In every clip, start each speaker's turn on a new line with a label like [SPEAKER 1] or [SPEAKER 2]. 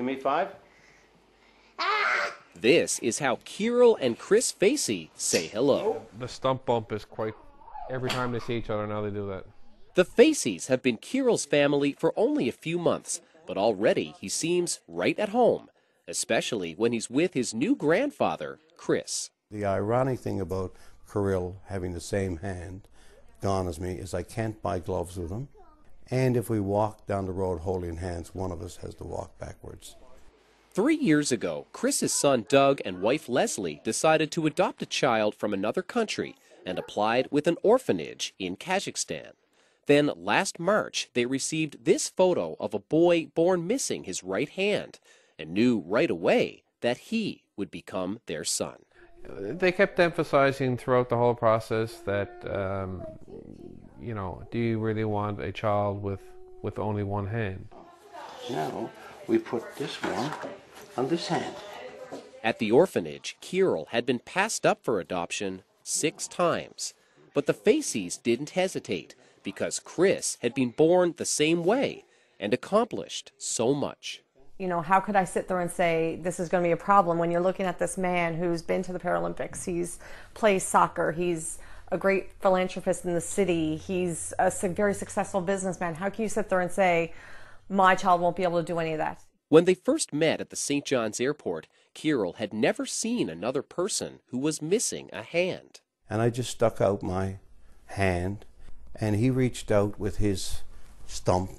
[SPEAKER 1] Give me 5.
[SPEAKER 2] This is how Kiril and Chris Facey say hello.
[SPEAKER 3] The stump bump is quite, every time they see each other now they do that.
[SPEAKER 2] The Faceys have been Kiril's family for only a few months, but already he seems right at home, especially when he's with his new grandfather, Chris.
[SPEAKER 4] The ironic thing about Kiril having the same hand gone as me is I can't buy gloves with him, and if we walk down the road holding hands, one of us has to walk backwards.
[SPEAKER 2] 3 years ago, Chris's son Doug and wife Lesley decided to adopt a child from another country and applied with an orphanage in Kazakhstan. Then last March, they received this photo of a boy born missing his right hand and knew right away that he would become their son.
[SPEAKER 3] They kept emphasizing throughout the whole process that, you know, do you really want a child with only one hand?
[SPEAKER 1] Now we put this one on this hand.
[SPEAKER 2] At the orphanage, Kiril had been passed up for adoption 6 times. But the Faceys didn't hesitate because Chris had been born the same way and accomplished so much.
[SPEAKER 5] You know, how could I sit there and say this is going to be a problem when you're looking at this man who's been to the Paralympics, he's plays soccer, he's a great philanthropist in the city, he's a very successful businessman. How can you sit there and say, my child won't be able to do any of that?
[SPEAKER 2] When they first met at the St. John's airport, Kiril had never seen another person who was missing a hand.
[SPEAKER 4] And I just stuck out my hand, and he reached out with his stump,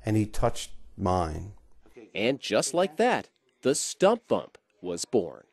[SPEAKER 4] and he touched mine.
[SPEAKER 2] And just like that, the stump bump was born.